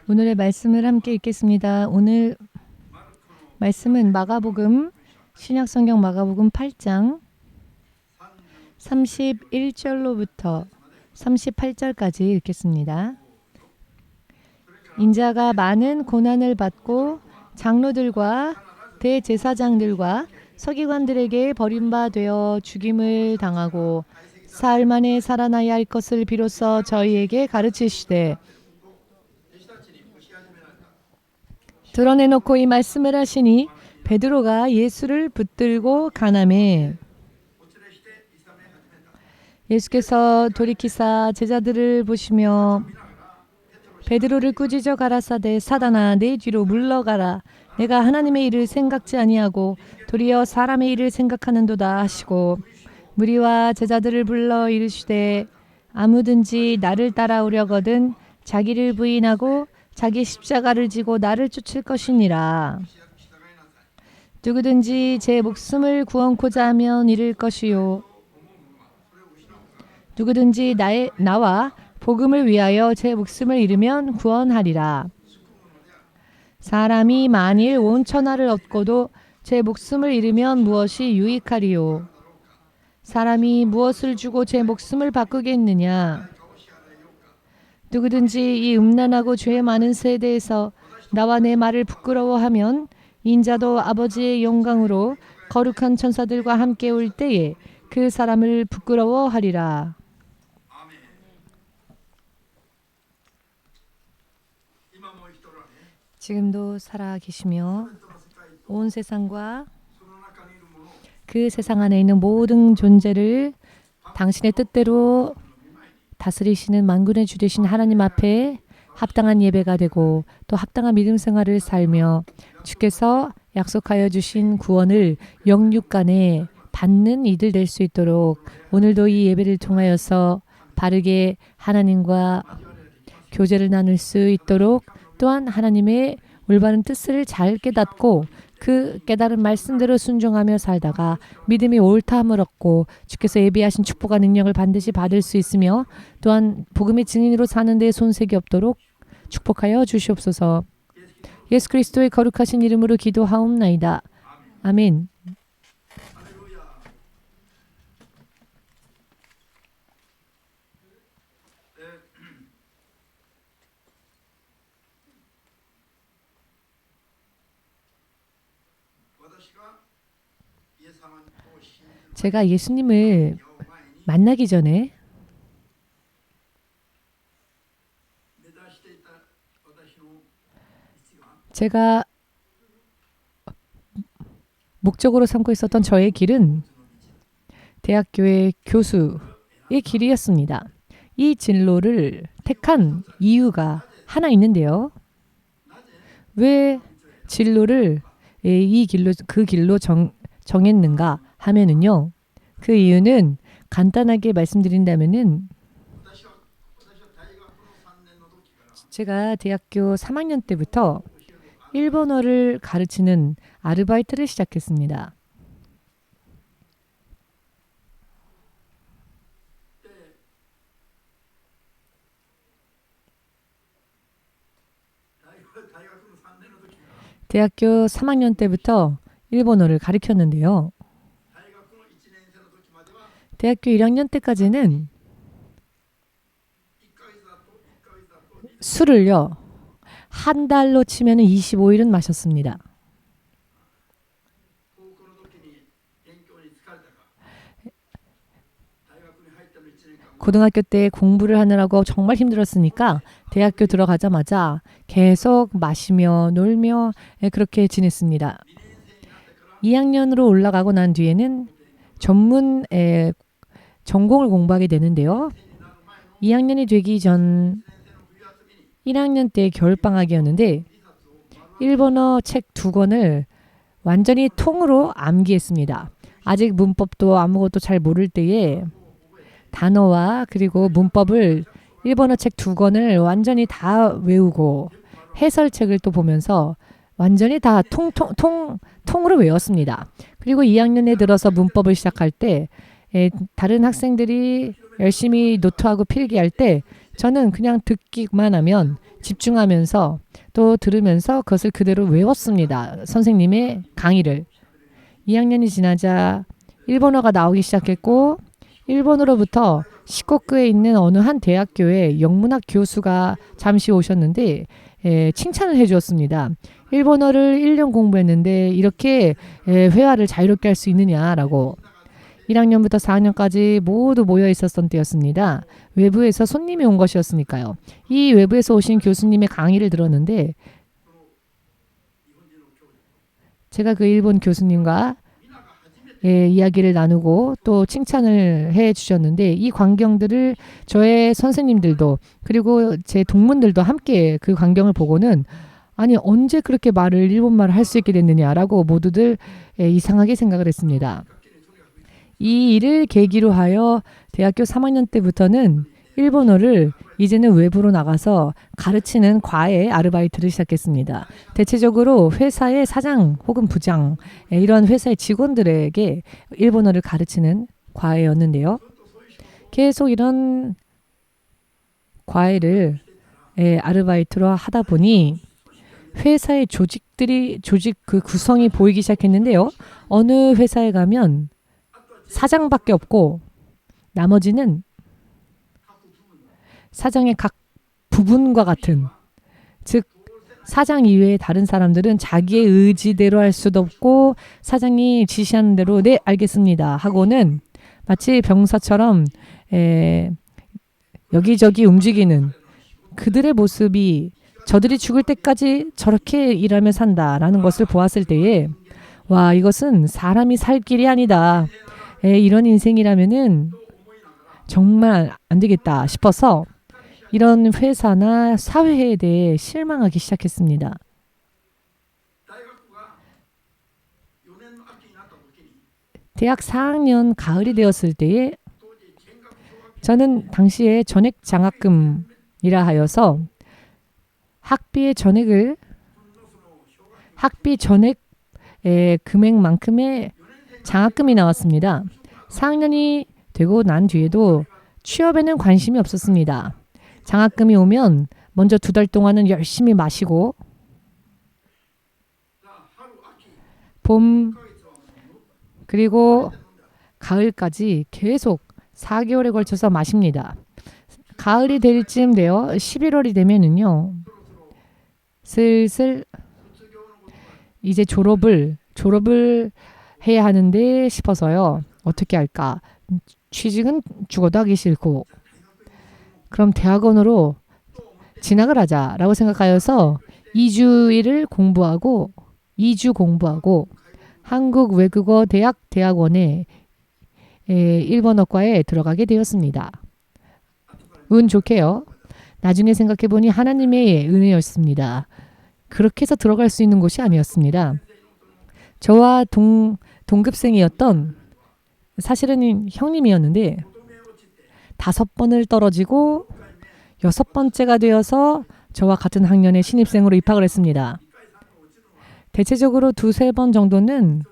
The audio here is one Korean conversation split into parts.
오늘의 말씀을 함께 읽겠습니다. 오늘 말씀은 마가복음, 신약성경 마가복음 8장 31절로부터 38절까지 읽겠습니다. 인자가 많은 고난을 받고 장로들과 대제사장들과 서기관들에게 버림받아 죽임을 당하고 사흘 만에 살아나야 할 것을 비로소 저희에게 가르치시되 드러내놓고 이 말씀을 하시니 베드로가 예수를 붙들고 가나매 예수께서 돌이키사 제자들을 보시며 베드로를 꾸짖어 가라사대 사단아 내 뒤로 물러가라 내가 하나님의 일을 생각지 아니하고 도리어 사람의 일을 생각하는도다 하시고 무리와 제자들을 불러 이르시되 아무든지 나를 따라오려거든 자기를 부인하고 자기 십자가를 지고 나를 쫓을 것이니라. 누구든지 제 목숨을 구원코자 하면 잃을 것이요 누구든지 나와 복음을 위하여 제 목숨을 잃으면 구원하리라. 사람이 만일 온 천하를 얻고도 제 목숨을 잃으면 무엇이 유익하리요? 사람이 무엇을 주고 제 목숨을 바꾸겠느냐? 누구든지 이 음란하고 죄 많은 세대에서 나와 내 말을 부끄러워하면 인자도 아버지의 영광으로 거룩한 천사들과 함께 올 때에 그 사람을 부끄러워하리라. 지금도 살아 계시며 온 세상과 그 세상 안에 있는 모든 존재를 당신의 뜻대로 다스리시는 만군의 주 되신 하나님 앞에 합당한 예배가 되고 또 합당한 믿음 생활을 살며 주께서 약속하여 주신 구원을 영육간에 받는 이들 될 수 있도록 오늘도 이 예배를 통하여서 바르게 하나님과 교제를 나눌 수 있도록 또한 하나님의 올바른 뜻을 잘 깨닫고 그 깨달은 말씀대로 순종하며 살다가 믿음이 옳다함을 얻고 주께서 예비하신 축복과 능력을 반드시 받을 수 있으며 또한 복음의 증인으로 사는 데 손색이 없도록 축복하여 주시옵소서. 예수 그리스도의 거룩하신 이름으로 기도하옵나이다. 아멘. 제가 예수님을 만나기 전에 제가 목적으로 삼고 있었던 저의 길은 대학교의 교수의 길이었습니다. 이 진로를 택한 이유가 하나 있는데요. 왜 진로를 그 길로 정했는가 하면은요. 그 이유는 간단하게 말씀드린다면은 제가 대학교 3학년 때부터 일본어를 가르치는 아르바이트를 시작했습니다. 대학교 3학년 때부터 일본어를 가르쳤는데요. 대학교 1학년 때까지는 술을요. 한 달로 치면 25일은 마셨습니다. 고등학교 때 공부를 하느라고 정말 힘들었으니까 대학교 들어가자마자 계속 마시며 놀며 그렇게 지냈습니다. 2학년으로 올라가고 난 뒤에는 전공을 공부하게 되는데요. 2학년이 되기 전 1학년 때 겨울방학이었는데 일본어 책 2권을 완전히 통으로 암기했습니다. 아직 문법도 아무것도 잘 모를 때에 단어와 그리고 문법을 일본어 책 2권을 완전히 다 외우고 해설책을 또 보면서 완전히 다 통으로 외웠습니다. 그리고 2학년에 들어서 문법을 시작할 때 다른 학생들이 열심히 노트하고 필기할 때 저는 그냥 듣기만 하면 집중하면서 또 들으면서 그것을 그대로 외웠습니다. 선생님의 강의를. 2학년이 지나자 일본어가 나오기 시작했고 일본으로부터 시코쿠에 있는 어느 한 대학교의 영문학 교수가 잠시 오셨는데 칭찬을 해주었습니다. 일본어를 1년 공부했는데 이렇게 회화를 자유롭게 할 수 있느냐라고. 1학년부터 4학년까지 모두 모여 있었던 때였습니다. 외부에서 손님이 온 것이었으니까요. 이 외부에서 오신 교수님의 강의를 들었는데 제가 그 일본 교수님과 이야기를 나누고 또 칭찬을 해 주셨는데 이 광경들을 저의 선생님들도 그리고 제 동문들도 함께 그 광경을 보고는 아니 언제 그렇게 일본말을 할 수 있게 됐느냐라고 모두들 이상하게 생각을 했습니다. 이 일을 계기로 하여 대학교 3학년 때부터는 일본어를 이제는 외부로 나가서 가르치는 과외 아르바이트를 시작했습니다. 대체적으로 회사의 사장 혹은 부장 이런 회사의 직원들에게 일본어를 가르치는 과외였는데요. 계속 이런 과외를 아르바이트로 하다 보니 회사의 조직 그 구성이 보이기 시작했는데요. 어느 회사에 가면 사장밖에 없고 나머지는 사장의 각 부분과 같은, 즉 사장 이외의 다른 사람들은 자기의 의지대로 할 수도 없고 사장이 지시하는 대로 네 알겠습니다 하고는 마치 병사처럼 여기저기 움직이는 그들의 모습이 저들이 죽을 때까지 저렇게 일하며 산다라는 것을 보았을 때에 와 이것은 사람이 살 길이 아니다. 이런 인생이라면은 정말 안 되겠다 싶어서 이런 회사나 사회에 대해 실망하기 시작했습니다. 대학 4학년 가을이 되었을 때에 저는 당시에 전액 장학금이라 하여서 학비 전액 금액만큼의 장학금이 나왔습니다. 4학년이 되고 난 뒤에도 취업에는 관심이 없었습니다. 장학금이 오면 먼저 2달 동안은 열심히 마시고 봄 그리고 가을까지 계속 4개월에 걸쳐서 마십니다. 가을이 될 쯤 되어 11월이 되면은요. 슬슬 이제 졸업을 해야 하는데 싶어서요. 어떻게 할까? 취직은 죽어도 하기 싫고 그럼 대학원으로 진학을 하자라고 생각하여서 2주 공부하고 한국 외국어 대학원에 일본어과에 들어가게 되었습니다. 운 좋게요. 나중에 생각해보니 하나님의 은혜였습니다. 그렇게 해서 들어갈 수 있는 곳이 아니었습니다. 저와 동급생이었던 사실은 형님이었는데 5번을 떨어지고 6번째가 되어서 저와 같은 학년의 신입생으로 입학을 했습니다. 대체적으로 2-3번 정도는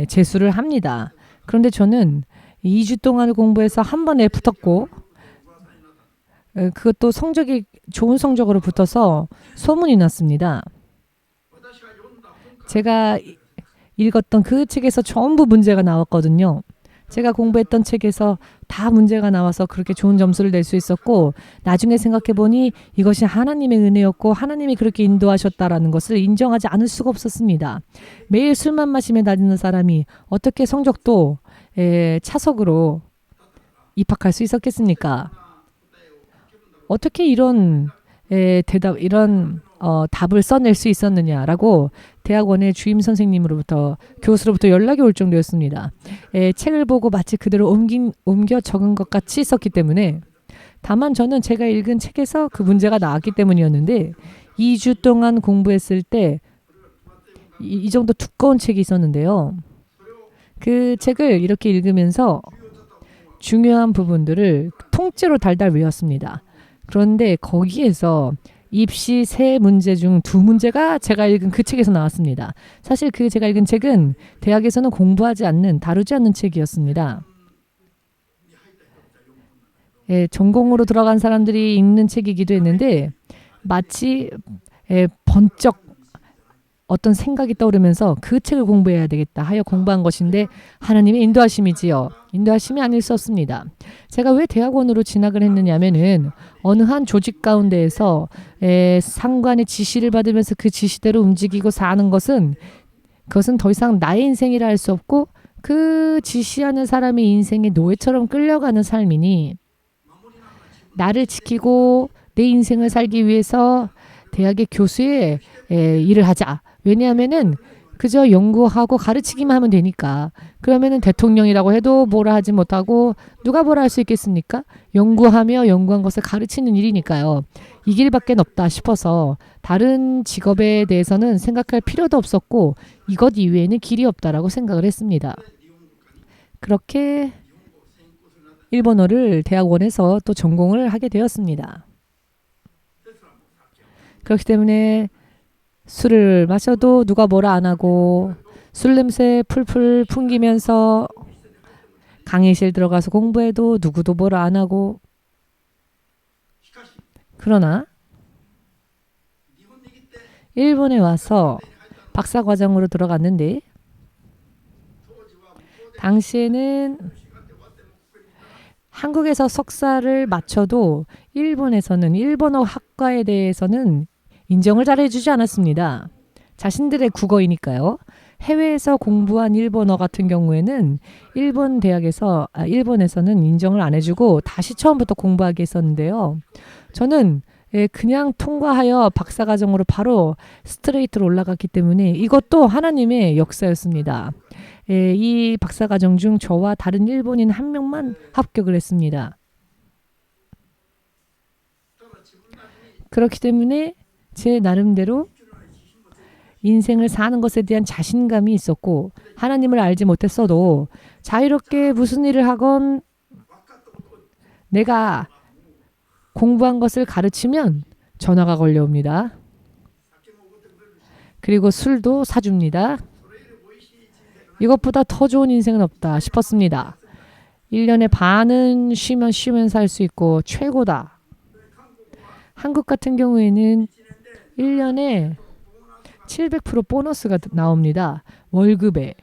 재수를 합니다. 그런데 저는 2주 동안을 공부해서 한 번에 붙었고 그것도 좋은 성적으로 붙어서 소문이 났습니다. 제가 읽었던 그 책에서 전부 문제가 나왔거든요. 제가 공부했던 책에서 다 문제가 나와서 그렇게 좋은 점수를 낼 수 있었고 나중에 생각해보니 이것이 하나님의 은혜였고 하나님이 그렇게 인도하셨다라는 것을 인정하지 않을 수가 없었습니다. 매일 술만 마시며 다니는 사람이 어떻게 성적도 차석으로 입학할 수 있었겠습니까? 어떻게 이런 답을 써낼 수 있었느냐라고 대학원의 주임 선생님으로부터 교수로부터 연락이 올 정도였습니다. 책을 보고 마치 그대로 옮겨 적은 것 같이 썼기 때문에 다만 저는 제가 읽은 책에서 그 문제가 나왔기 때문이었는데 2주 동안 공부했을 때 이 정도 두꺼운 책이 있었는데요. 그 책을 이렇게 읽으면서 중요한 부분들을 통째로 달달 외웠습니다. 그런데 거기에서 입시 3문제 중 2문제가 제가 읽은 그 책에서 나왔습니다. 사실 제가 읽은 책은 대학에서는 다루지 않는 책이었습니다. 전공으로 들어간 사람들이 읽는 책이기도 했는데 마치 번쩍 어떤 생각이 떠오르면서 그 책을 공부해야 되겠다 하여 공부한 것인데 하나님의 인도하심이지요. 인도하심이 아닐 수 없습니다. 제가 왜 대학원으로 진학을 했느냐면은 어느 한 조직 가운데에서 상관의 지시를 받으면서 그 지시대로 움직이고 사는 그것은 더 이상 나의 인생이라 할 수 없고 그 지시하는 사람의 인생의 노예처럼 끌려가는 삶이니 나를 지키고 내 인생을 살기 위해서 대학의 교수의 일을 하자. 왜냐하면은 그저 연구하고 가르치기만 하면 되니까. 그러면은 대통령이라고 해도 뭐라 하지 못하고 누가 뭐라 할 수 있겠습니까? 연구하며 연구한 것을 가르치는 일이니까요. 이 길밖에 없다 싶어서 다른 직업에 대해서는 생각할 필요도 없었고 이것 이외에는 길이 없다라고 생각을 했습니다. 그렇게 일본어를 대학원에서 또 전공을 하게 되었습니다. 그렇기 때문에 술을 마셔도 누가 뭐라 안 하고 술 냄새 풀풀 풍기면서 강의실 들어가서 공부해도 누구도 뭐라 안 하고 그러나 일본에 와서 박사과정으로 들어갔는데 당시에는 한국에서 석사를 마쳐도 일본에서는 일본어 학과에 대해서는 인정을 잘 해주지 않았습니다. 자신들의 국어이니까요. 해외에서 공부한 일본어 같은 경우에는 일본에서는 인정을 안 해주고 다시 처음부터 공부하게 했었는데요. 저는 그냥 통과하여 박사과정으로 바로 스트레이트로 올라갔기 때문에 이것도 하나님의 역사였습니다. 이 박사과정 중 저와 다른 일본인 한 명만 합격을 했습니다. 그렇기 때문에 제 나름대로 인생을 사는 것에 대한 자신감이 있었고 하나님을 알지 못했어도 자유롭게 무슨 일을 하건 내가 공부한 것을 가르치면 전화가 걸려옵니다. 그리고 술도 사줍니다. 이것보다 더 좋은 인생은 없다 싶었습니다. 1년에 반은 쉬면서 할 수 있고 최고다. 한국 같은 경우에는 1년에 700% 보너스가 나옵니다. 월급에.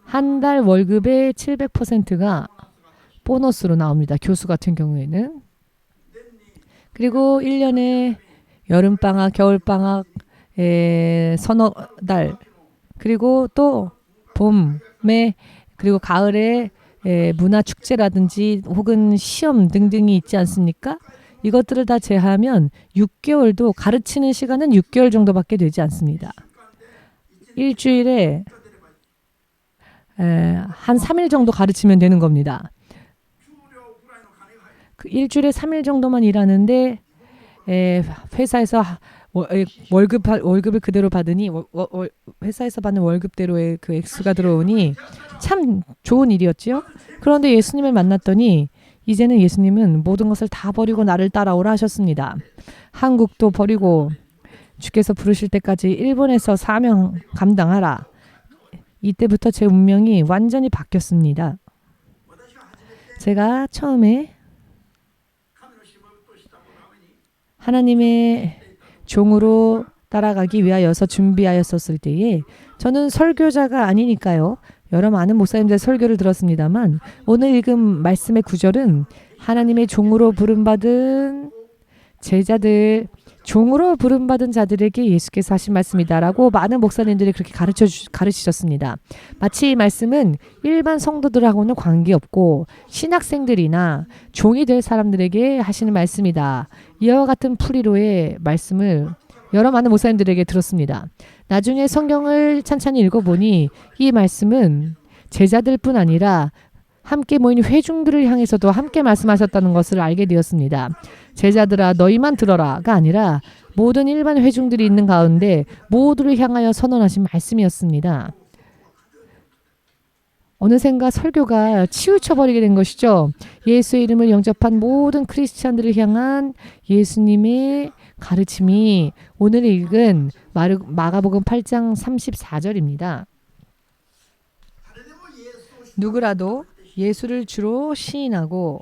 한 달 월급의 700%가 보너스로 나옵니다. 교수 같은 경우에는. 그리고 1년에 여름방학, 겨울방학, 서너 달 그리고 또 봄에 그리고 가을에 문화축제라든지 혹은 시험 등등이 있지 않습니까? 이것들을 다 제하면 6개월도 가르치는 시간은 6개월 정도밖에 되지 않습니다. 일주일에 한 3일 정도 가르치면 되는 겁니다. 그 일주일에 3일 정도만 일하는데 회사에서 월급을 그대로 받으니 회사에서 받는 월급대로의 그 액수가 들어오니 참 좋은 일이었지요. 그런데 예수님을 만났더니 이제는 예수님은 모든 것을 다 버리고 나를 따라오라 하셨습니다. 한국도 버리고 주께서 부르실 때까지 일본에서 사명 감당하라. 이때부터 제 운명이 완전히 바뀌었습니다. 제가 처음에 하나님의 종으로 따라가기 위하여서 준비하였었을 때에 저는 설교자가 아니니까요. 여러 많은 목사님들의 설교를 들었습니다만 오늘 읽은 말씀의 구절은 하나님의 종으로 부름받은 제자들, 종으로 부름받은 자들에게 예수께서 하신 말씀이다라고 많은 목사님들이 그렇게 가르치셨습니다. 마치 이 말씀은 일반 성도들하고는 관계없고 신학생들이나 종이 될 사람들에게 하시는 말씀이다. 이와 같은 풀이로의 말씀을 여러 많은 목사님들에게 들었습니다. 나중에 성경을 찬찬히 읽어보니 이 말씀은 제자들뿐 아니라 함께 모인 회중들을 향해서도 함께 말씀하셨다는 것을 알게 되었습니다. 제자들아 너희만 들어라가 아니라 모든 일반 회중들이 있는 가운데 모두를 향하여 선언하신 말씀이었습니다. 어느샌가 설교가 치우쳐버리게 된 것이죠. 예수의 이름을 영접한 모든 크리스찬들을 향한 예수님의 가르침이 오늘 읽은 마가복음 8장 34절입니다. 누구라도 예수를 주로 시인하고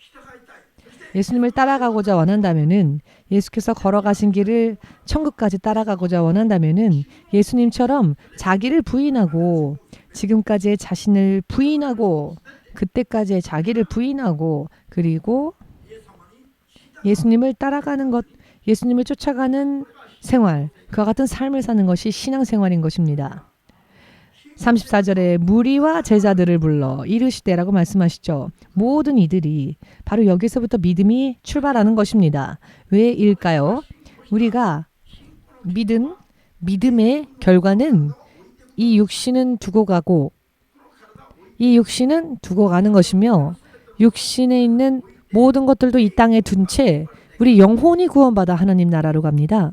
예수님을 따라가고자 원한다면은, 예수께서 걸어가신 길을 천국까지 따라가고자 원한다면은 예수님처럼 자기를 부인하고, 지금까지의 자신을 부인하고, 그때까지의 자기를 부인하고, 그리고 예수님을 따라가는 것, 예수님을 쫓아가는 생활, 그와 같은 삶을 사는 것이 신앙생활인 것입니다. 34절에 무리와 제자들을 불러 이르시되라고 말씀하시죠. 모든 이들이 바로 여기서부터 믿음이 출발하는 것입니다. 왜일까요? 우리가 믿음의 결과는 이 육신은 두고 가고, 이 육신은 두고 가는 것이며, 육신에 있는 모든 것들도 이 땅에 둔 채 우리 영혼이 구원받아 하나님 나라로 갑니다.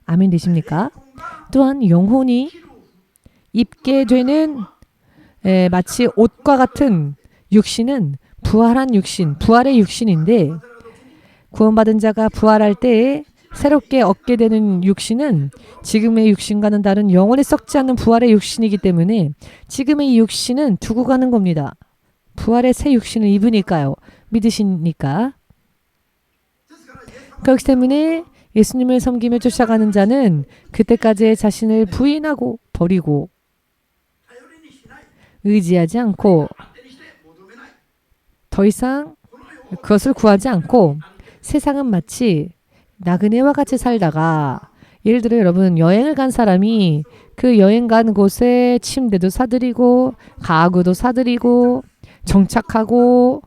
아멘 되십니까? 또한 영혼이 입게 되는 마치 옷과 같은 육신은 부활한 육신, 부활의 육신인데, 구원받은 자가 부활할 때에 새롭게 얻게 되는 육신은 지금의 육신과는 다른 영원히 썩지 않는 부활의 육신이기 때문에 지금의 이 육신은 두고 가는 겁니다. 부활의 새 육신을 입으니까요. 믿으시니까. 그렇기 때문에 예수님을 섬기며 쫓아가는 자는 그때까지의 자신을 부인하고 버리고, 의지하지 않고, 더 이상 그것을 구하지 않고, 세상은 마치 나그네와 같이 살다가, 예를 들어 여러분 여행을 간 사람이 그 여행 간 곳에 침대도 사들이고 가구도 사들이고 정착하고,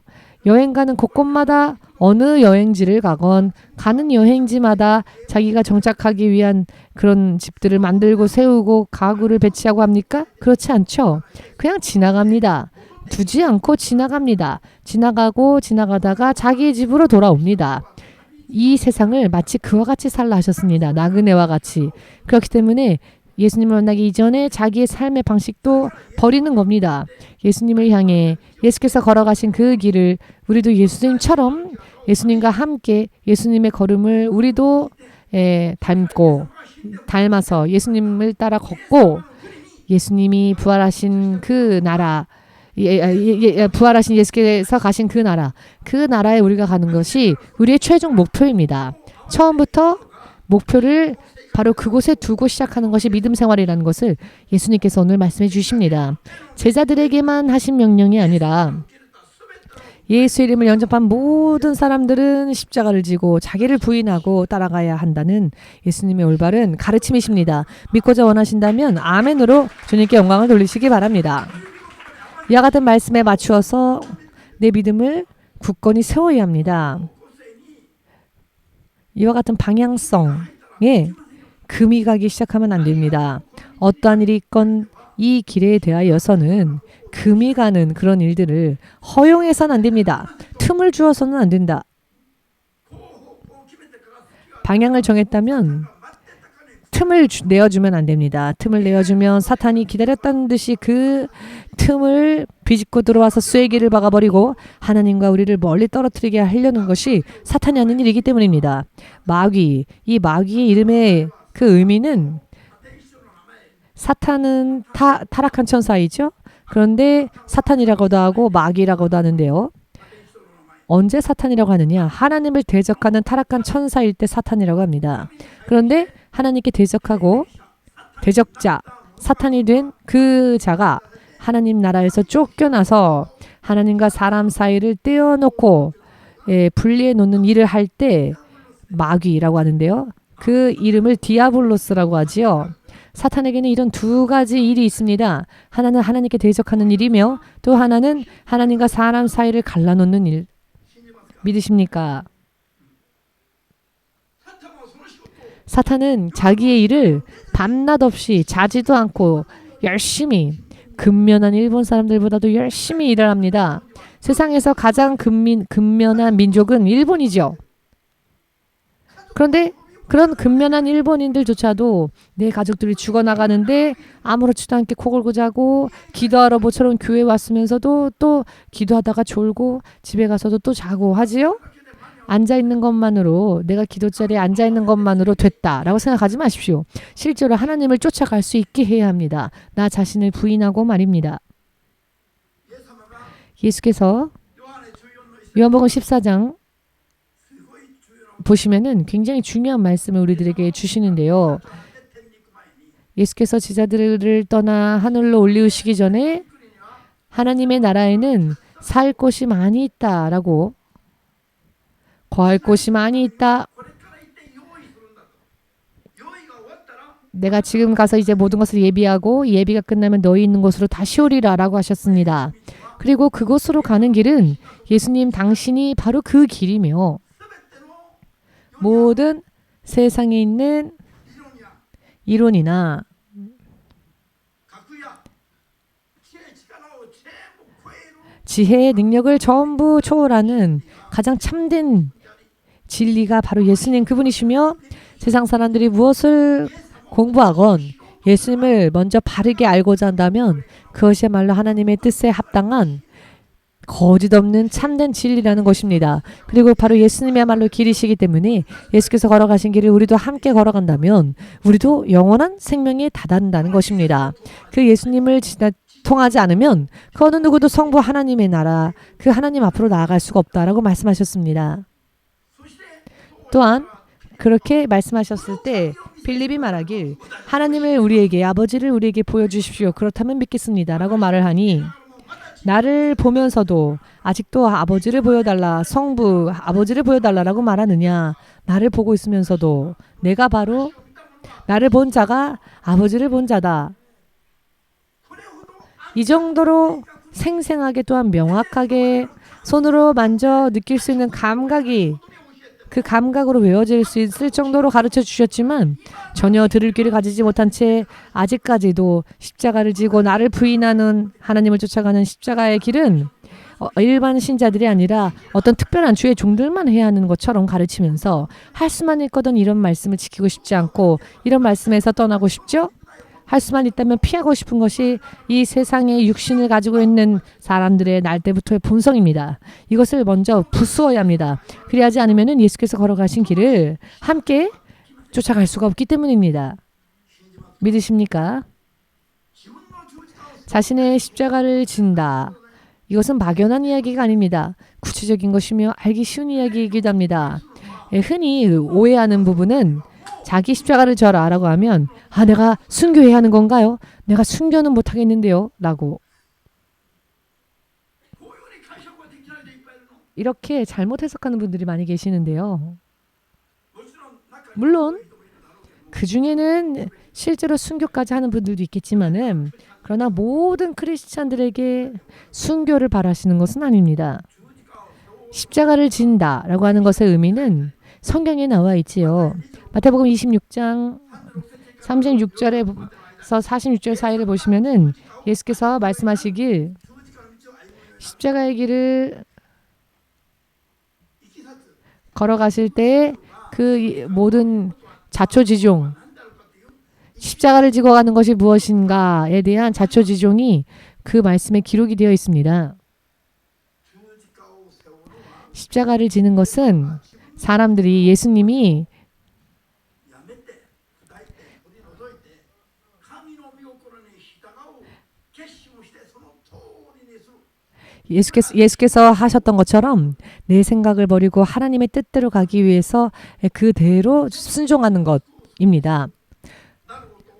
여행 가는 곳곳마다 어느 여행지를 가건 가는 여행지마다 자기가 정착하기 위한 그런 집들을 만들고 세우고 가구를 배치하고 합니까? 그렇지 않죠. 그냥 지나갑니다. 두지 않고 지나갑니다. 지나가고 지나가다가 자기의 집으로 돌아옵니다. 이 세상을 마치 그와 같이 살라 하셨습니다. 나그네와 같이. 그렇기 때문에 예수님을 만나기 이전에 자기의 삶의 방식도 버리는 겁니다. 예수님을 향해 예수께서 걸어가신 그 길을 우리도 예수님처럼, 예수님과 함께 예수님의 걸음을 우리도 닮아서 예수님을 따라 걷고, 예수님이 부활하신 그 나라, 부활하신 예수께서 가신 그 나라에 우리가 가는 것이 우리의 최종 목표입니다. 처음부터 목표를 바로 그곳에 두고 시작하는 것이 믿음 생활이라는 것을 예수님께서 오늘 말씀해 주십니다. 제자들에게만 하신 명령이 아니라 예수 이름을 영접한 모든 사람들은 십자가를 지고 자기를 부인하고 따라가야 한다는 예수님의 올바른 가르침이십니다. 믿고자 원하신다면 아멘으로 주님께 영광을 돌리시기 바랍니다. 이와 같은 말씀에 맞추어서 내 믿음을 굳건히 세워야 합니다. 이와 같은 방향성에 금이 가기 시작하면 안 됩니다. 어떠한 일이 있건 이 길에 대하여서는 금이 가는 그런 일들을 허용해서는 안 됩니다. 틈을 주어서는 안 된다. 방향을 정했다면 틈을 내어주면 안 됩니다. 틈을 내어주면 사탄이 기다렸다는 듯이 그 틈을 비집고 들어와서 쐐기를 박아버리고 하나님과 우리를 멀리 떨어뜨리게 하려는 것이 사탄이 하는 일이기 때문입니다. 마귀, 이 마귀의 이름의 그 의미는, 사탄은 타락한 천사이죠. 그런데 사탄이라고도 하고 마귀라고도 하는데요. 언제 사탄이라고 하느냐? 하나님을 대적하는 타락한 천사일 때 사탄이라고 합니다. 그런데 하나님께 대적하고 대적자, 사탄이 된 그 자가 하나님 나라에서 쫓겨나서 하나님과 사람 사이를 떼어놓고 분리해 놓는 일을 할 때 마귀라고 하는데요. 그 이름을 디아블로스라고 하지요. 사탄에게는 이런 두 가지 일이 있습니다. 하나는 하나님께 대적하는 일이며, 또 하나는 하나님과 사람 사이를 갈라놓는 일. 믿으십니까? 사탄은 자기의 일을 밤낮 없이 자지도 않고 열심히, 근면한 일본 사람들보다도 열심히 일을 합니다. 세상에서 가장 근면한 민족은 일본이죠. 그런데 그런 근면한 일본인들조차도 내 가족들이 죽어나가는데 아무렇지도 않게 코 골고 자고, 기도하러 모처럼 교회 왔으면서도 또 기도하다가 졸고 집에 가서도 또 자고 하지요? 앉아있는 것만으로, 내가 기도 자리에 앉아있는 것만으로 됐다라고 생각하지 마십시오. 실제로 하나님을 쫓아갈 수 있게 해야 합니다. 나 자신을 부인하고 말입니다. 예수께서 요한복음 14장 보시면은 굉장히 중요한 말씀을 우리들에게 주시는데요. 예수께서 제자들을 떠나 하늘로 올리우시기 전에 하나님의 나라에는 살 곳이 많이 있다라고, 거할 곳이 많이 있다. 내가 지금 가서 이제 모든 것을 예비하고 예비가 끝나면 너희 있는 곳으로 다시 오리라 라고 하셨습니다. 그리고 그곳으로 가는 길은 예수님 당신이 바로 그 길이며 모든 세상에 있는 이론이나 지혜의 능력을 전부 초월하는 가장 참된 진리가 바로 예수님 그분이시며, 세상 사람들이 무엇을 공부하건 예수님을 먼저 바르게 알고자 한다면 그것이야말로 하나님의 뜻에 합당한 거짓 없는 참된 진리라는 것입니다. 그리고 바로 예수님이야말로 길이시기 때문에 예수께서 걸어가신 길을 우리도 함께 걸어간다면 우리도 영원한 생명에 다다른다는 것입니다. 그 예수님을 통하지 않으면 그 어느 누구도 성부 하나님의 나라, 그 하나님 앞으로 나아갈 수가 없다라고 말씀하셨습니다. 또한 그렇게 말씀하셨을 때 빌립이 말하길 하나님을 우리에게, 아버지를 우리에게 보여주십시오. 그렇다면 믿겠습니다 라고 말을 하니, 나를 보면서도 아직도 아버지를 보여달라, 성부 아버지를 보여달라라고 말하느냐. 나를 보고 있으면서도 내가 바로 나를 본 자가 아버지를 본 자다. 이 정도로 생생하게 또한 명확하게 손으로 만져 느낄 수 있는 감각이, 그 감각으로 외워질 수 있을 정도로 가르쳐 주셨지만 전혀 들을 귀를 가지지 못한 채 아직까지도 십자가를 지고 나를 부인하는 하나님을 쫓아가는 십자가의 길은 일반 신자들이 아니라 어떤 특별한 주의 종들만 해야 하는 것처럼 가르치면서, 할 수만 있거든 이런 말씀을 지키고 싶지 않고 이런 말씀에서 떠나고 싶죠? 할 수만 있다면 피하고 싶은 것이 이 세상의 육신을 가지고 있는 사람들의 날 때부터의 본성입니다. 이것을 먼저 부수어야 합니다. 그리하지 않으면 예수께서 걸어가신 길을 함께 쫓아갈 수가 없기 때문입니다. 믿으십니까? 자신의 십자가를 진다. 이것은 막연한 이야기가 아닙니다. 구체적인 것이며 알기 쉬운 이야기이기도 합니다. 흔히 오해하는 부분은 자기 십자가를 져라 라고 하면, 아, 내가 순교해야 하는 건가요? 내가 순교는 못하겠는데요 라고 이렇게 잘못 해석하는 분들이 많이 계시는데요. 물론 그 중에는 실제로 순교까지 하는 분들도 있겠지만은, 그러나 모든 크리스찬들에게 순교를 바라시는 것은 아닙니다. 십자가를 진다 라고 하는 것의 의미는 성경에 나와 있지요. 마태복음 26장 36절에서 46절 사이를 보시면은 예수께서 말씀하시길, 십자가의 길을 걸어가실 때 그 모든 자초지종, 십자가를 지고 가는 것이 무엇인가에 대한 자초지종이 그 말씀에 기록이 되어 있습니다. 십자가를 지는 것은 사람들이 예수님이 예수께서 하셨던 것처럼 내 생각을 버리고 하나님의 뜻대로 가기 위해서 그대로 순종하는 것입니다.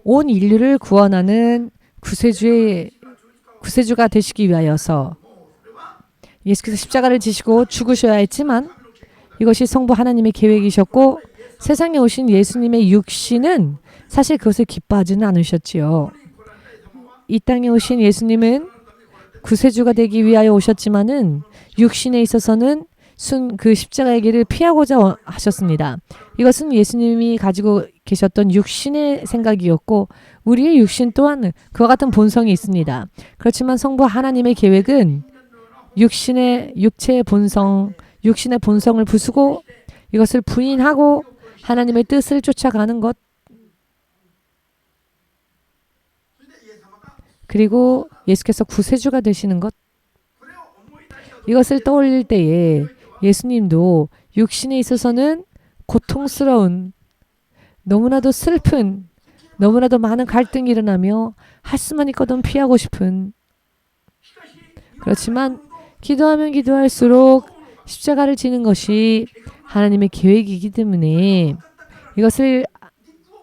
온 인류를 구원하는 구세주가 되시기 위하여서 예수께서 십자가를 지시고 죽으셔야 했지만, 이것이 성부 하나님의 계획이셨고 세상에 오신 예수님의 육신은 사실 그것을 기뻐하지는 않으셨지요. 이 땅에 오신 예수님은 구세주가 되기 위하여 오셨지만은 육신에 있어서는 그 십자가의 길을 피하고자 하셨습니다. 이것은 예수님이 가지고 계셨던 육신의 생각이었고, 우리의 육신 또한 그와 같은 본성이 있습니다. 그렇지만 성부 하나님의 계획은 육체의 본성, 육신의 본성을 부수고 이것을 부인하고 하나님의 뜻을 쫓아가는 것, 그리고 예수께서 구세주가 되시는 것, 이것을 떠올릴 때에 예수님도 육신에 있어서는 고통스러운, 너무나도 슬픈, 너무나도 많은 갈등이 일어나며 할 수만 있거든 피하고 싶은, 그렇지만 기도하면 기도할수록 십자가를 지는 것이 하나님의 계획이기 때문에 이것을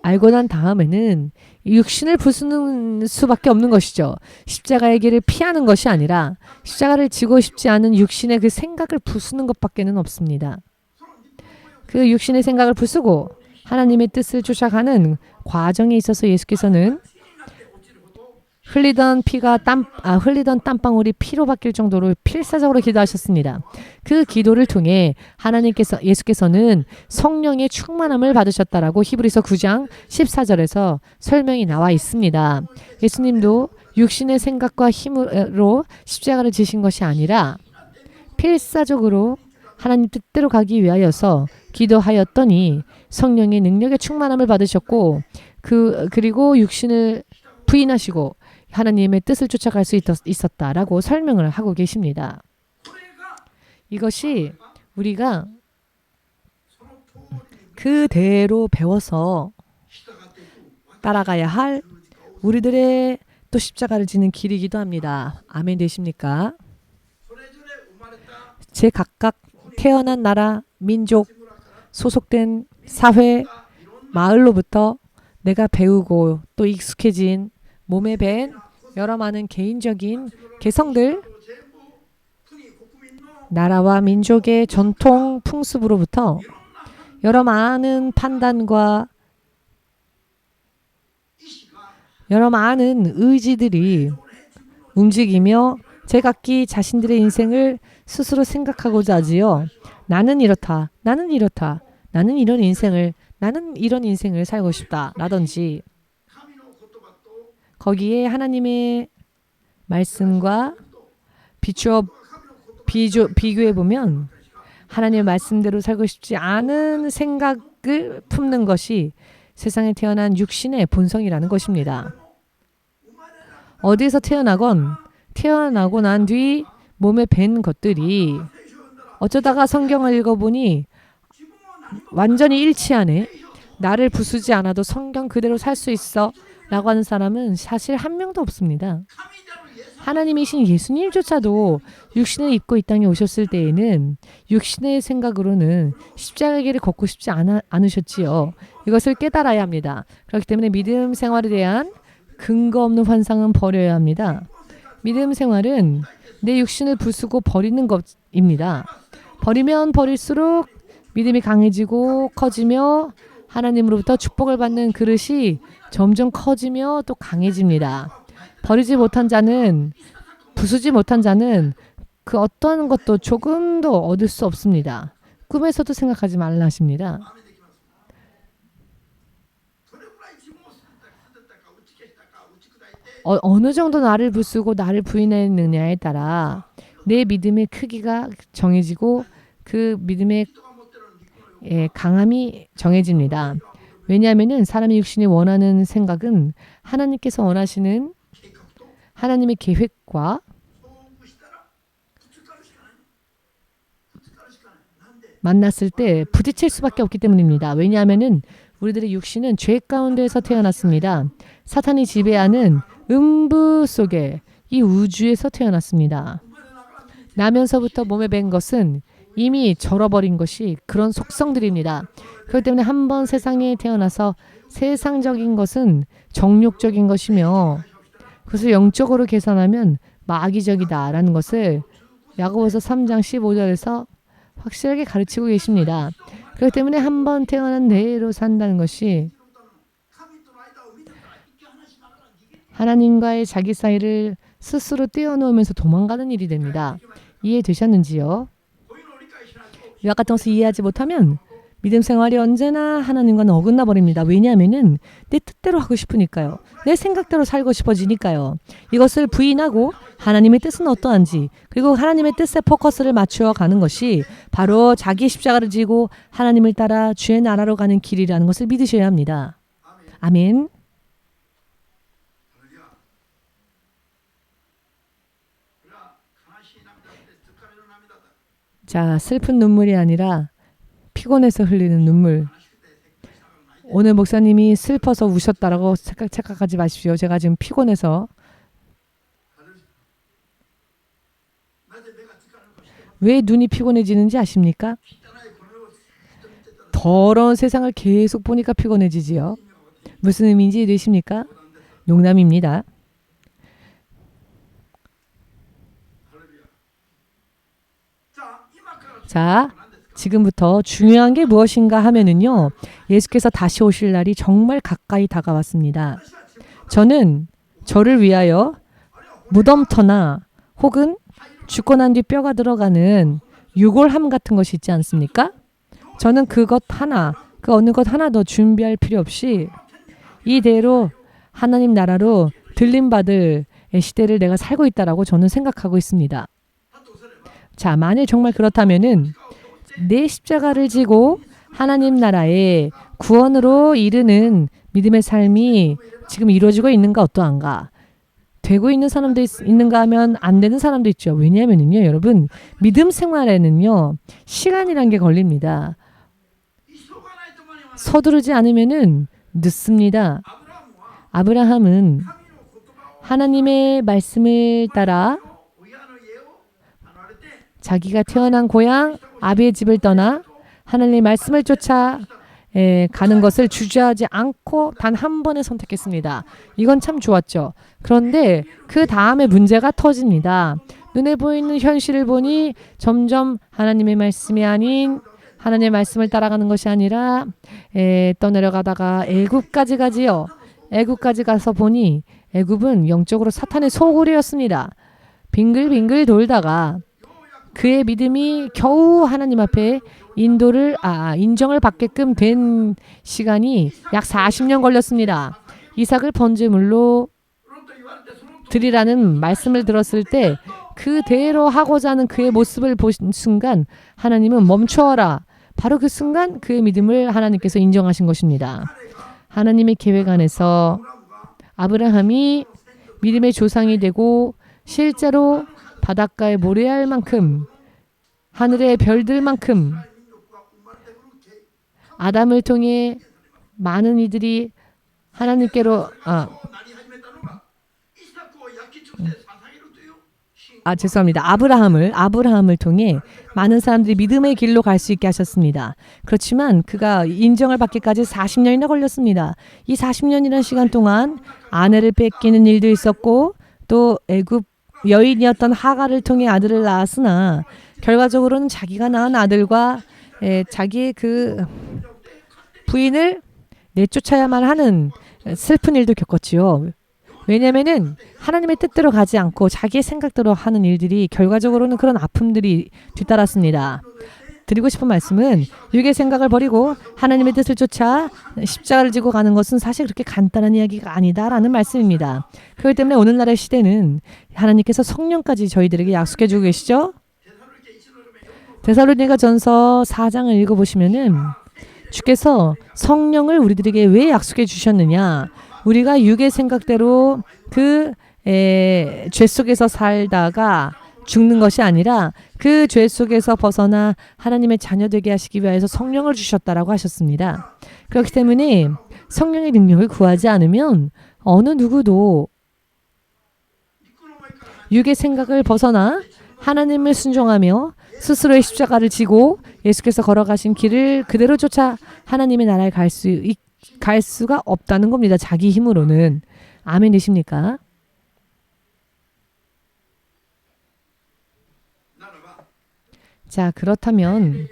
알고 난 다음에는 육신을 부수는 수밖에 없는 것이죠. 십자가의 길을 피하는 것이 아니라 십자가를 지고 싶지 않은 육신의 그 생각을 부수는 것밖에는 없습니다. 그 육신의 생각을 부수고 하나님의 뜻을 쫓아가는 과정에 있어서 예수께서는 흘리던 땀방울이 피로 바뀔 정도로 필사적으로 기도하셨습니다. 그 기도를 통해 예수께서는 성령의 충만함을 받으셨다라고 히브리서 9장 14절에서 설명이 나와 있습니다. 예수님도 육신의 생각과 힘으로 십자가를 지신 것이 아니라 필사적으로 하나님 뜻대로 가기 위하여서 기도하였더니 성령의 능력의 충만함을 받으셨고 그리고 육신을 부인하시고 하나님의 뜻을 쫓아갈 수 있었다라고 설명을 하고 계십니다. 이것이 우리가 그대로 배워서 따라가야 할 우리들의 또 십자가를 지는 길이기도 합니다. 아멘 되십니까? 제 각각 태어난 나라, 민족, 소속된 사회, 마을로부터 내가 배우고 또 익숙해진 몸에 밴 여러 많은 개인적인 개성들, 나라와 민족의 전통 풍습으로부터 여러 많은 판단과 여러 많은 의지들이 움직이며 제각기 자신들의 인생을 스스로 생각하고자 하지요. 나는 이렇다. 나는 이렇다. 나는 이런 인생을 살고 싶다. 라든지 거기에 하나님의 말씀과 비교해 보면 하나님의 말씀대로 살고 싶지 않은 생각을 품는 것이 세상에 태어난 육신의 본성이라는 것입니다. 어디에서 태어나고 난 뒤 몸에 밴 것들이 어쩌다가 성경을 읽어보니 완전히 일치하네. 나를 부수지 않아도 성경 그대로 살 수 있어 라고 하는 사람은 사실 한 명도 없습니다. 하나님이신 예수님조차도 육신을 입고 이 땅에 오셨을 때에는 육신의 생각으로는 십자가의 길을 걷고 싶지 않으셨지요. 이것을 깨달아야 합니다. 그렇기 때문에 믿음 생활에 대한 근거 없는 환상은 버려야 합니다. 믿음 생활은 내 육신을 부수고 버리는 것입니다. 버리면 버릴수록 믿음이 강해지고 커지며 하나님으로부터 축복을 받는 그릇이 점점 커지며 또 강해집니다. 부수지 못한 자는 그 어떤 것도 조금도 얻을 수 없습니다. 꿈에서도 생각하지 말라 하십니다. 어느 정도 나를 부수고 나를 부인했느냐에 따라 내 믿음의 크기가 정해지고 그 믿음의 강함이 정해집니다. 왜냐하면 사람의 육신이 원하는 생각은 하나님께서 원하시는 하나님의 계획과 만났을 때 부딪힐 수밖에 없기 때문입니다. 왜냐하면 우리들의 육신은 죄 가운데에서 태어났습니다. 사탄이 지배하는 음부 속에 이 우주에서 태어났습니다. 나면서부터 몸에 밴 것은 이미 절어버린 것이 그런 속성들입니다. 그렇기 때문에 한번 세상에 태어나서 세상적인 것은 정욕적인 것이며 그것을 영적으로 계산하면 마귀적이다라는 것을 야고보서 3장 15절에서 확실하게 가르치고 계십니다. 그렇기 때문에 한번 태어난 대로 산다는 것이 하나님과의 자기 사이를 스스로 떼어놓으면서 도망가는 일이 됩니다. 이해되셨는지요? 이와 같은 것을 이해하지 못하면 믿음 생활이 언제나 하나님과는 어긋나 버립니다. 왜냐하면 내 뜻대로 하고 싶으니까요. 내 생각대로 살고 싶어지니까요. 이것을 부인하고 하나님의 뜻은 어떠한지 그리고 하나님의 뜻에 포커스를 맞추어 가는 것이 바로 자기 십자가를 지고 하나님을 따라 주의 나라로 가는 길이라는 것을 믿으셔야 합니다. 아멘. 자, 슬픈 눈물이 아니라 피곤해서 흘리는 눈물. 오늘 목사님이 슬퍼서 우셨다라고 착각하지 마십시오. 제가 지금 피곤해서. 왜 눈이 피곤해지는지 아십니까? 더러운 세상을 계속 보니까 피곤해지지요. 무슨 의미인지 이해되십니까? 농담입니다. 자, 지금부터 중요한 게 무엇인가 하면은요. 예수께서 다시 오실 날이 정말 가까이 다가왔습니다. 저는 저를 위하여 무덤터나 혹은 죽고 난 뒤 뼈가 들어가는 유골함 같은 것이 있지 않습니까? 저는 그것 하나, 그 어느 것 하나 더 준비할 필요 없이 이대로 하나님 나라로 들림받을 시대를 내가 살고 있다라고 저는 생각하고 있습니다. 자, 만일 정말 그렇다면은 내 십자가를 지고 하나님 나라의 구원으로 이르는 믿음의 삶이 지금 이루어지고 있는가 어떠한가? 되고 있는 사람도 있는가 하면 안 되는 사람도 있죠. 왜냐하면요, 여러분 믿음 생활에는요 시간이란 게 걸립니다. 서두르지 않으면은 늦습니다. 아브라함은 하나님의 말씀을 따라 자기가 태어난 고향 아비의 집을 떠나 하나님의 말씀을 쫓아 가는 것을 주저하지 않고 단 한 번에 선택했습니다. 이건 참 좋았죠. 그런데 그 다음에 문제가 터집니다. 눈에 보이는 현실을 보니 점점 하나님의 말씀이 아닌 하나님의 말씀을 따라가는 것이 아니라 떠내려가다가 애굽까지 가지요. 애굽까지 가서 보니 애굽은 영적으로 사탄의 소굴이었습니다. 빙글빙글 돌다가 그의 믿음이 겨우 하나님 앞에 인정을 받게끔 된 시간이 약 40년 걸렸습니다. 이삭을 번제물로 드리라는 말씀을 들었을 때 그대로 하고자 하는 그의 모습을 보신 순간 하나님은 멈추어라. 바로 그 순간 그의 믿음을 하나님께서 인정하신 것입니다. 하나님의 계획 안에서 아브라함이 믿음의 조상이 되고 실제로 바닷가의 모래알만큼 하늘의 별들만큼 아담을 통해 많은 이들이 하나님께로 죄송합니다. 아브라함을 통해 많은 사람들이 믿음의 길로 갈 수 있게 하셨습니다. 그렇지만 그가 인정을 받기까지 40년이나 걸렸습니다. 이 40년이라는 시간 동안 아내를 뺏기는 일도 있었고 또 애굽 여인이었던 하갈을 통해 아들을 낳았으나 결과적으로는 자기가 낳은 아들과 자기의 그 부인을 내쫓아야만 하는 슬픈 일도 겪었지요. 왜냐하면은 하나님의 뜻대로 가지 않고 자기의 생각대로 하는 일들이 결과적으로는 그런 아픔들이 뒤따랐습니다. 드리고 싶은 말씀은 육의 생각을 버리고 하나님의 뜻을 쫓아 십자가를 지고 가는 것은 사실 그렇게 간단한 이야기가 아니다라는 말씀입니다. 그렇기 때문에 오늘날의 시대는 하나님께서 성령까지 저희들에게 약속해 주고 계시죠. 데살로니가전서 4장을 읽어보시면은 주께서 성령을 우리들에게 왜 약속해 주셨느냐. 우리가 육의 생각대로 그 죄 속에서 살다가 죽는 것이 아니라 그 죄 속에서 벗어나 하나님의 자녀 되게 하시기 위해서 성령을 주셨다라고 하셨습니다. 그렇기 때문에 성령의 능력을 구하지 않으면 어느 누구도 육의 생각을 벗어나 하나님을 순종하며 스스로의 십자가를 지고 예수께서 걸어가신 길을 그대로 쫓아 하나님의 나라에 갈 수가 없다는 겁니다. 자기 힘으로는. 아멘 되십니까? 자, 그렇다면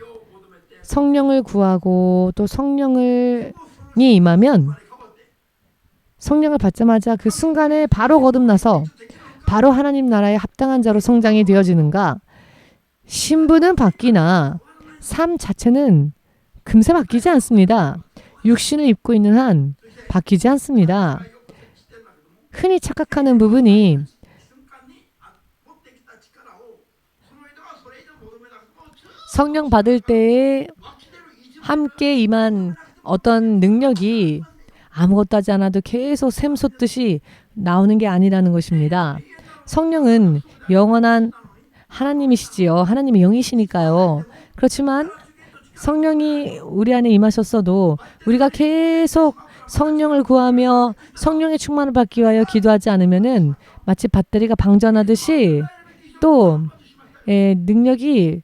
성령을 구하고 또 성령이 임하면 성령을 받자마자 그 순간에 바로 거듭나서 바로 하나님 나라에 합당한 자로 성장이 되어지는가? 신분은 바뀌나 삶 자체는 금세 바뀌지 않습니다. 육신을 입고 있는 한 바뀌지 않습니다. 흔히 착각하는 부분이 성령 받을 때에 함께 임한 어떤 능력이 아무것도 하지 않아도 계속 샘솟듯이 나오는 게 아니라는 것입니다. 성령은 영원한 하나님이시지요. 하나님의 영이시니까요. 그렇지만 성령이 우리 안에 임하셨어도 우리가 계속 성령을 구하며 성령의 충만을 받기 위하여 기도하지 않으면은 마치 배터리가 방전하듯이 또 능력이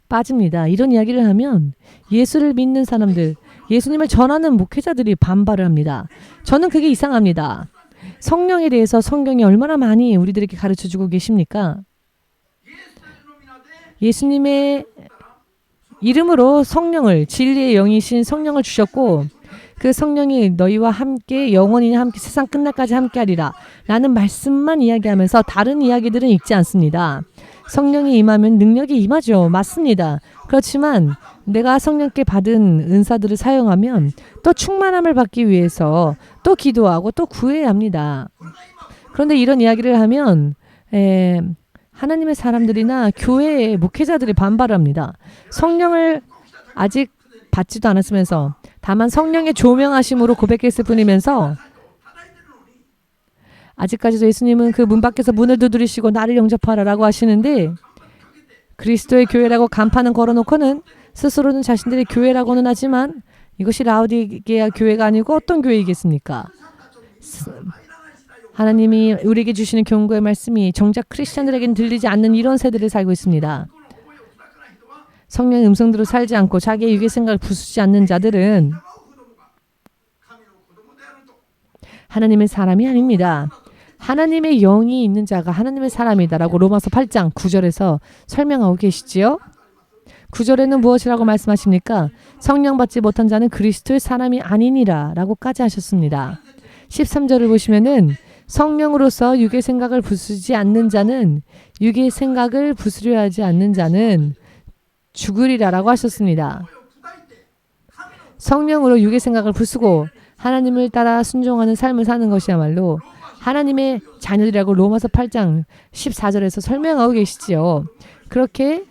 빠집니다. 이런 이야기를 하면 예수를 믿는 사람들, 예수님을 전하는 목회자들이 반발을 합니다. 저는 그게 이상합니다. 성령에 대해서 성경이 얼마나 많이 우리들에게 가르쳐주고 계십니까? 예수님의 이름으로 성령을, 진리의 영이신 성령을 주셨고 그 성령이 너희와 함께 영원히 함께 세상 끝날까지 함께하리라 라는 말씀만 이야기하면서 다른 이야기들은 읽지 않습니다. 성령이 임하면 능력이 임하죠. 맞습니다. 그렇지만 내가 성령께 받은 은사들을 사용하면 또 충만함을 받기 위해서 또 기도하고 또 구해야 합니다. 그런데 이런 이야기를 하면 하나님의 사람들이나 교회의 목회자들이 반발합니다. 성령을 아직 받지도 않았으면서 다만 성령의 조명하심으로 고백했을 뿐이면서 아직까지도 예수님은 그 문 밖에서 문을 두드리시고 나를 영접하라라고 하시는데 그리스도의 교회라고 간판은 걸어놓고는 스스로는 자신들의 교회라고는 하지만 이것이 라오디게아 교회가 아니고 어떤 교회이겠습니까? 하나님이 우리에게 주시는 경고의 말씀이 정작 크리스천들에게는 들리지 않는 이런 세대를 살고 있습니다. 성령의 음성대로 살지 않고 자기의 유괴 생각을 부수지 않는 자들은 하나님의 사람이 아닙니다. 하나님의 영이 있는 자가 하나님의 사람이다라고 로마서 8장 9절에서 설명하고 계시지요. 9절에는 무엇이라고 말씀하십니까? 성령 받지 못한 자는 그리스도의 사람이 아니니라 라고까지 하셨습니다. 13절을 보시면은 성령으로서 육의 생각을 부수지 않는 자는 육의 생각을 부수려 하지 않는 자는 죽으리라 라고 하셨습니다. 성령으로 육의 생각을 부수고 하나님을 따라 순종하는 삶을 사는 것이야말로 하나님의 자녀들이라고 로마서 8장 14절에서 설명하고 계시지요. 그렇게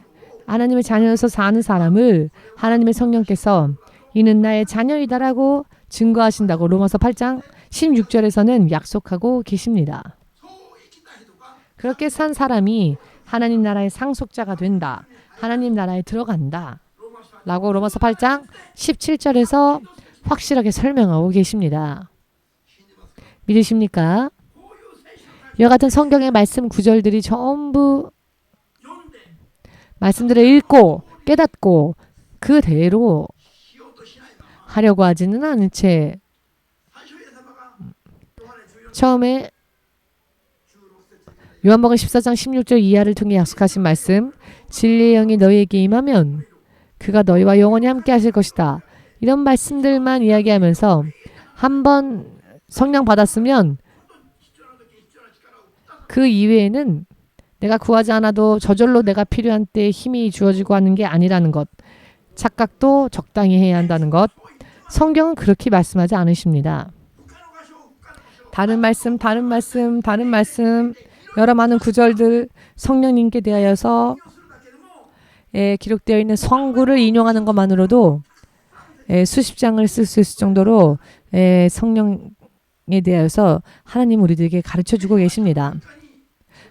하나님의 자녀로서 사는 사람을 하나님의 성령께서 이는 나의 자녀이다라고 증거하신다고 로마서 8장 16절에서는 약속하고 계십니다. 그렇게 산 사람이 하나님 나라의 상속자가 된다. 하나님 나라에 들어간다. 라고 로마서 8장 17절에서 확실하게 설명하고 계십니다. 믿으십니까? 이와 같은 성경의 말씀 구절들이 전부 말씀들을 읽고 깨닫고 그대로 하려고 하지는 않은 채 처음에 요한복음 14장 16절 이하를 통해 약속하신 말씀 진리의 영이 너희에게 임하면 그가 너희와 영원히 함께 하실 것이다. 이런 말씀들만 이야기하면서 한번 성령 받았으면 그 이외에는 내가 구하지 않아도 저절로 내가 필요한 때에 힘이 주어지고 하는 게 아니라는 것. 착각도 적당히 해야 한다는 것. 성경은 그렇게 말씀하지 않으십니다. 다른 말씀 여러 많은 구절들 성령님께 대하여서 기록되어 있는 성구를 인용하는 것만으로도 수십 장을 쓸 수 있을 정도로 성령에 대하여서 하나님 우리들에게 가르쳐주고 계십니다.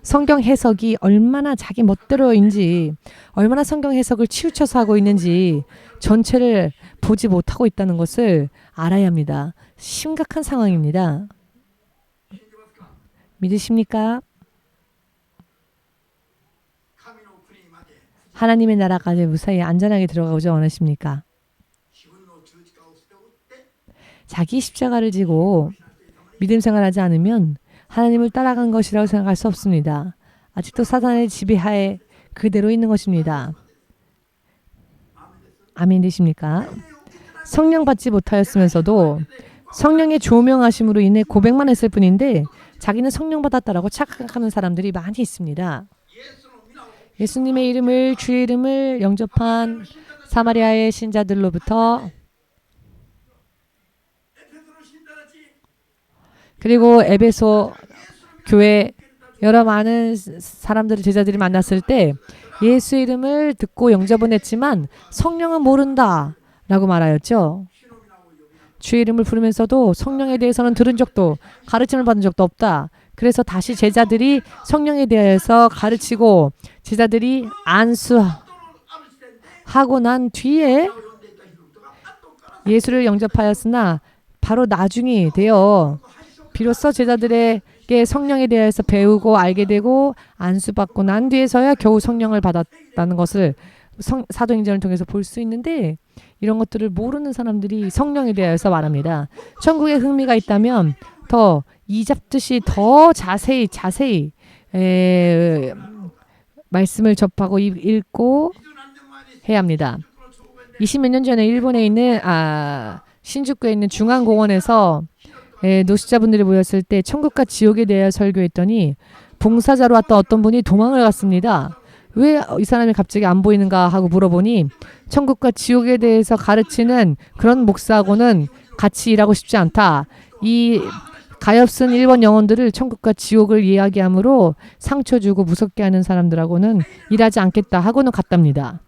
성경 해석이 얼마나 자기 멋대로인지 얼마나 성경 해석을 치우쳐서 하고 있는지 전체를 보지 못하고 있다는 것을 알아야 합니다. 심각한 상황입니다. 믿으십니까? 하나님의 나라까지 무사히 안전하게 들어가고자 원하십니까? 자기 십자가를 지고 믿음 생활하지 않으면 하나님을 따라간 것이라고 생각할 수 없습니다. 아직도 사단의 지배하에 그대로 있는 것입니다. 아멘 되십니까? 성령 받지 못하였으면서도 성령의 조명하심으로 인해 고백만 했을 뿐인데 자기는 성령 받았다라고 착각하는 사람들이 많이 있습니다. 예수님의 이름을 주의 이름을 영접한 사마리아의 신자들로부터 그리고 에베소 교회 여러 많은 사람들을 제자들이 만났을 때 예수의 이름을 듣고 영접은 했지만 성령은 모른다 라고 말하였죠. 주의 이름을 부르면서도 성령에 대해서는 들은 적도 가르침을 받은 적도 없다. 그래서 다시 제자들이 성령에 대해서 가르치고 제자들이 안수하고 난 뒤에 예수를 영접하였으나 바로 나중이 되어 비로소 제자들에게 성령에 대해서 배우고 알게 되고 안수받고 난 뒤에서야 겨우 성령을 받았다는 것을 사도행전을 통해서 볼 수 있는데, 이런 것들을 모르는 사람들이 성령에 대해서 말합니다. 천국에 흥미가 있다면 더 이잡듯이 더 자세히 말씀을 접하고 읽고 해야 합니다. 20몇 년 전에 일본에 있는 신주쿠에 있는 중앙공원에서 노숙자분들이 모였을 때 천국과 지옥에 대해 설교했더니 봉사자로 왔던 어떤 분이 도망을 갔습니다. 왜 이 사람이 갑자기 안 보이는가 하고 물어보니 천국과 지옥에 대해서 가르치는 그런 목사하고는 같이 일하고 싶지 않다. 이 가엾은 일본 영혼들을 천국과 지옥을 이야기하므로 상처 주고 무섭게 하는 사람들하고는 일하지 않겠다 하고는 갔답니다.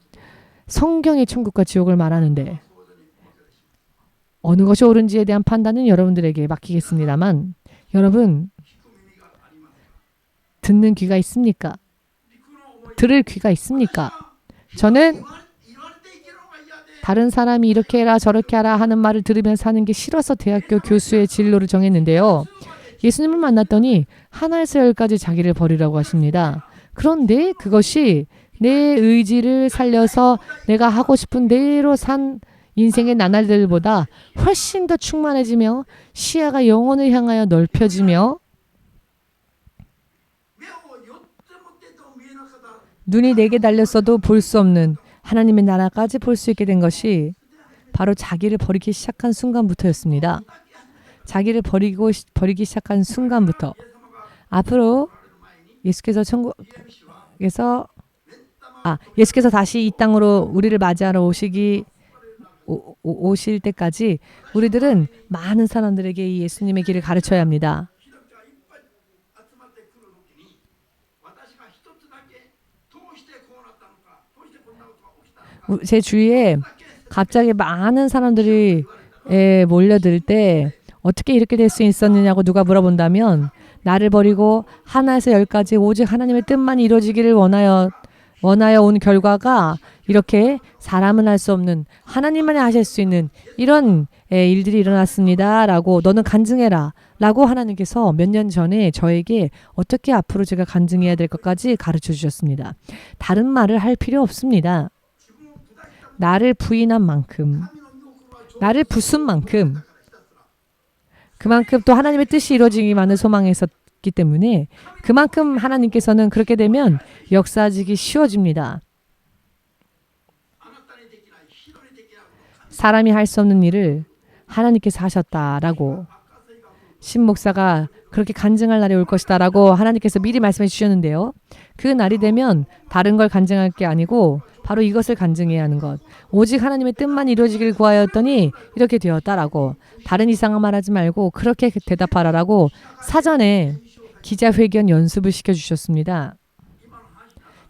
성경이 천국과 지옥을 말하는데 어느 것이 옳은지에 대한 판단은 여러분들에게 맡기겠습니다만, 여러분 듣는 귀가 있습니까? 들을 귀가 있습니까? 저는 다른 사람이 이렇게 해라 저렇게 하라 하는 말을 들으면서 하는 게 싫어서 대학교 교수의 진로를 정했는데요. 예수님을 만났더니 하나에서 열까지 자기를 버리라고 하십니다. 그런데 그것이 내 의지를 살려서 내가 하고 싶은 대로 산 인생의 나날들보다 훨씬 더 충만해지며 시야가 영혼을 향하여 넓혀지며 눈이 내게 달렸어도 볼 수 없는 하나님의 나라까지 볼 수 있게 된 것이 바로 자기를 버리기 시작한 순간부터였습니다. 자기를 버리기 시작한 순간부터 앞으로 예수께서 예수께서 다시 이 땅으로 우리를 맞이하러 오실 때까지 우리들은 많은 사람들에게 이 예수님의 길을 가르쳐야 합니다. 제 주위에 갑자기 많은 사람들이 몰려들 때 어떻게 이렇게 될 수 있었느냐고 누가 물어본다면, 나를 버리고 하나에서 열까지 오직 하나님의 뜻만 이루어지기를 원하여 온 결과가 이렇게 사람은 할 수 없는 하나님만이 하실 수 있는 이런 일들이 일어났습니다. 라고 너는 간증해라. 라고 하나님께서 몇 년 전에 저에게 어떻게 앞으로 제가 간증해야 될 것까지 가르쳐 주셨습니다. 다른 말을 할 필요 없습니다. 나를 부인한 만큼, 나를 부순 만큼, 그만큼 또 하나님의 뜻이 이루어지기만을 소망했었기 때문에 그만큼 하나님께서는 그렇게 되면 역사하기 쉬워집니다. 사람이 할 수 없는 일을 하나님께서 하셨다라고, 신 목사가 그렇게 간증할 날이 올 것이다라고 하나님께서 미리 말씀해 주셨는데요. 그 날이 되면 다른 걸 간증할 게 아니고 바로 이것을 간증해야 하는 것. 오직 하나님의 뜻만 이루어지길 구하였더니 이렇게 되었다라고, 다른 이상한 말하지 말고 그렇게 대답하라라고 사전에 기자회견 연습을 시켜주셨습니다.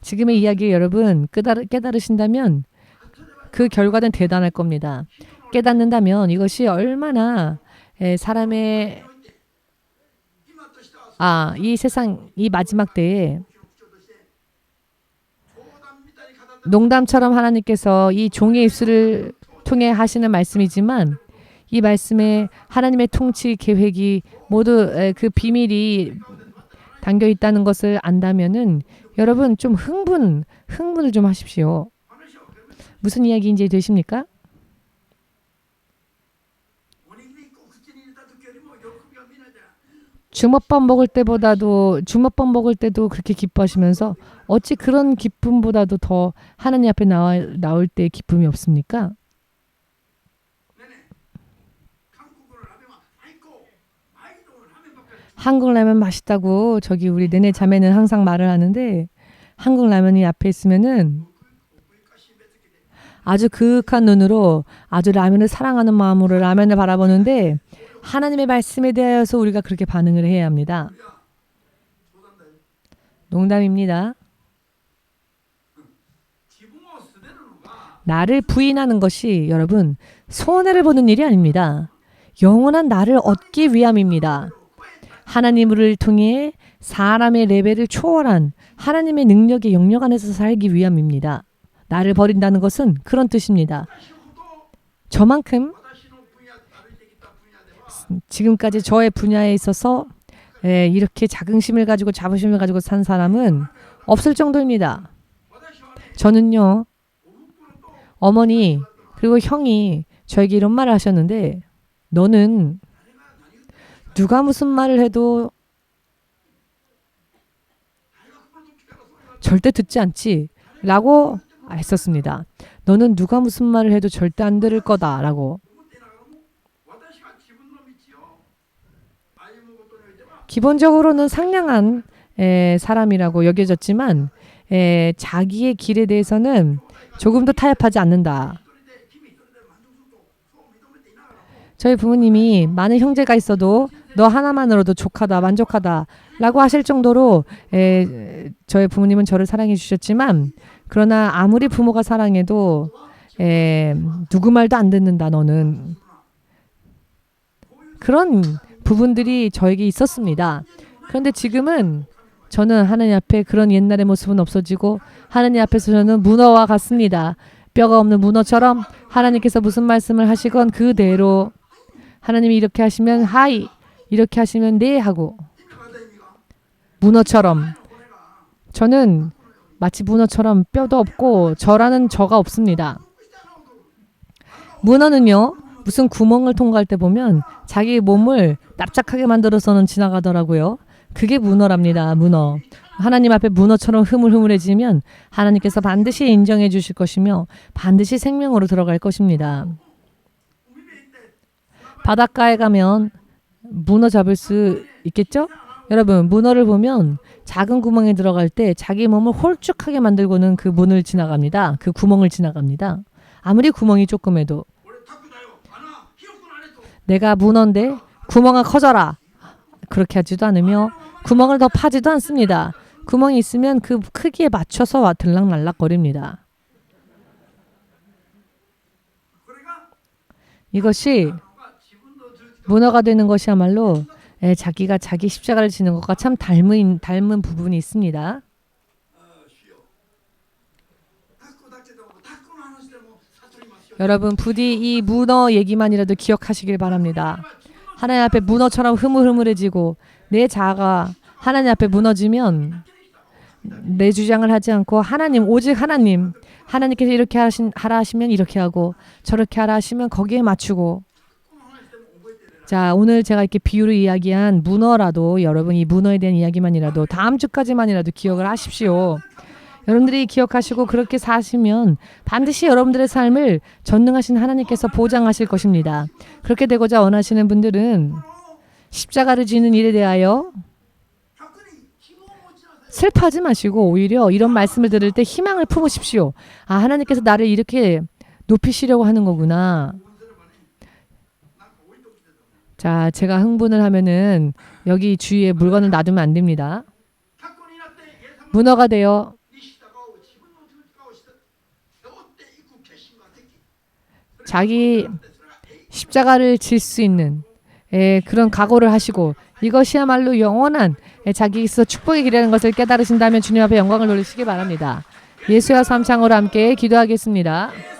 지금의 이야기 여러분 깨달으신다면 그 결과는 대단할 겁니다. 깨닫는다면 이것이 얼마나 사람의 이 세상 이 마지막 때에 농담처럼 하나님께서 이 종의 입술을 통해 하시는 말씀이지만 이 말씀에 하나님의 통치 계획이 모두 그 비밀이 담겨 있다는 것을 안다면은 여러분 좀 흥분을 좀 하십시오. 무슨 이야기인지 되십니까? 주먹밥 먹을 때도 그렇게 기뻐하시면서 어찌 그런 기쁨보다도 더 하나님 앞에 나올 때 기쁨이 없습니까? 한국 라면 맛있다고 저기 우리 내내 자매는 항상 말을 하는데, 한국 라면이 앞에 있으면은 아주 그윽한 눈으로 아주 라면을 사랑하는 마음으로 라면을 바라보는데, 하나님의 말씀에 대하여서 우리가 그렇게 반응을 해야 합니다. 농담입니다. 나를 부인하는 것이 여러분 손해를 보는 일이 아닙니다. 영원한 나를 얻기 위함입니다. 하나님을 통해 사람의 레벨을 초월한 하나님의 능력의 영역 안에서 살기 위함입니다. 나를 버린다는 것은 그런 뜻입니다. 저만큼 지금까지 저의 분야에 있어서 이렇게 자긍심을 가지고 자부심을 가지고 산 사람은 없을 정도입니다. 저는요, 어머니 그리고 형이 저에게 이런 말을 하셨는데, 너는 누가 무슨 말을 해도 절대 듣지 않지 라고 했었습니다. 너는 누가 무슨 말을 해도 절대 안 들을 거다 라고. 기본적으로는 상냥한 사람이라고 여겨졌지만 자기의 길에 대해서는 조금도 타협하지 않는다. 저희 부모님이 많은 형제가 있어도 너 하나만으로도 족하다, 만족하다 라고 하실 정도로 저희 부모님은 저를 사랑해 주셨지만, 그러나 아무리 부모가 사랑해도 누구 말도 안 듣는다 너는. 그런 부분들이 저에게 있었습니다. 그런데 지금은 저는 하나님 앞에 그런 옛날의 모습은 없어지고 하나님 앞에서 저는 문어와 같습니다. 뼈가 없는 문어처럼 하나님께서 무슨 말씀을 하시건 그대로, 하나님이 이렇게 하시면 하이, 이렇게 하시면 네 하고, 문어처럼 저는 마치 문어처럼 뼈도 없고 저라는 저가 없습니다. 문어는요, 무슨 구멍을 통과할 때 보면 자기 몸을 납작하게 만들어서는 지나가더라고요. 그게 문어랍니다. 문어. 하나님 앞에 문어처럼 흐물흐물해지면 하나님께서 반드시 인정해 주실 것이며 반드시 생명으로 들어갈 것입니다. 바닷가에 가면 문어 잡을 수 있겠죠? 여러분, 문어를 보면 작은 구멍에 들어갈 때 자기 몸을 홀쭉하게 만들고는 그 문을 지나갑니다. 그 구멍을 지나갑니다. 아무리 구멍이 조금해도. 내가 문어인데 구멍아 커져라, 그렇게 하지도 않으며 구멍을 더 파지도 않습니다. 구멍이 있으면 그 크기에 맞춰서 들락날락거립니다. 이것이 문어가 되는 것이야말로 자기가 자기 십자가를 지는 것과 참 닮은 부분이 있습니다. 여러분, 부디 이 문어 얘기만이라도 기억하시길 바랍니다. 하나님 앞에 문어처럼 흐물흐물해지고 내 자아가 하나님 앞에 무너지면 내 주장을 하지 않고 하나님, 오직 하나님, 하나님께서 이렇게 하라 하시면 이렇게 하고 저렇게 하라 하시면 거기에 맞추고. 자, 오늘 제가 이렇게 비유로 이야기한 문어라도, 여러분 이 문어에 대한 이야기만이라도 다음 주까지만이라도 기억을 하십시오. 여러분들이 기억하시고 그렇게 사시면 반드시 여러분들의 삶을 전능하신 하나님께서 보장하실 것입니다. 그렇게 되고자 원하시는 분들은 십자가를 지는 일에 대하여 슬퍼하지 마시고 오히려 이런 말씀을 들을 때 희망을 품으십시오. 아, 하나님께서 나를 이렇게 높이시려고 하는 거구나. 자, 제가 흥분을 하면은 여기 주위에 물건을 놔두면 안 됩니다. 문어가 되어 자기 십자가를 질 수 있는 그런 각오를 하시고, 이것이야말로 영원한 자기에서 축복의 길이라는 것을 깨달으신다면 주님 앞에 영광을 돌리시기 바랍니다. 예수와 삼창으로 함께 기도하겠습니다.